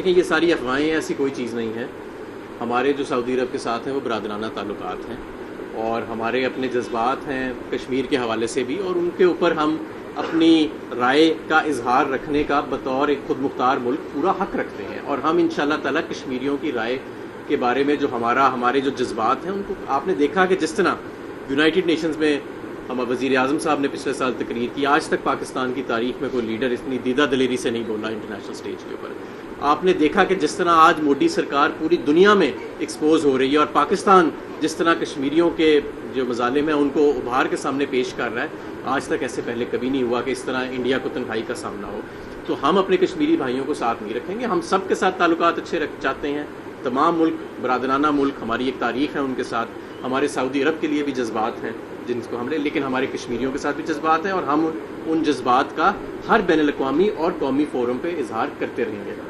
देखिए ये सारी अफवाहें हैं, ऐसी कोई चीज़ नहीं है। हमारे जो सऊदी अरब के साथ हैं वो बरादराना ताल्लुकात हैं और हमारे अपने जज्बात हैं कश्मीर के हवाले से भी, और उनके ऊपर हम अपनी राय का इजहार रखने का बतौर एक खुद मुख्तार मुल्क पूरा हक रखते हैं। और हम इंशाल्लाह ताला कश्मीरियों की राय के बारे में जो हमारे जो जज्बात हैं उनको, आपने देखा कि जिस तरह यूनाइटेड नेशंस में हम वज़ीर आज़म साहब ने पिछले साल तकरीर की, आज तक पाकिस्तान की तारीख में कोई लीडर इतनी दीदा दलेरी से नहीं बोला इंटरनेशनल स्टेज के ऊपर। आपने देखा कि जिस तरह आज मोदी सरकार पूरी दुनिया में एक्सपोज हो रही है और पाकिस्तान जिस तरह कश्मीरियों के जो मजालिम हैं उनको उभार के सामने पेश कर रहा है, आज तक ऐसे पहले कभी नहीं हुआ कि इस तरह इंडिया को तन्हाई का सामना हो। तो हम अपने कश्मीरी भाइयों को साथ नहीं रखेंगे। हम सब के साथ ताल्लुकात अच्छे चाहते हैं। तमाम मुल्क बरादराना मुल्क, हमारी एक तारीख़ है उनके साथ, हमारे सऊदी अरब के लिए भी जज्बात हैं जिनको हमने, लेकिन हमारे कश्मीरियों के साथ भी जज्बात हैं और हम उन जज्बात का हर बैनुल अक़वामी और कौमी फोरम पे इजहार करते रहेंगे।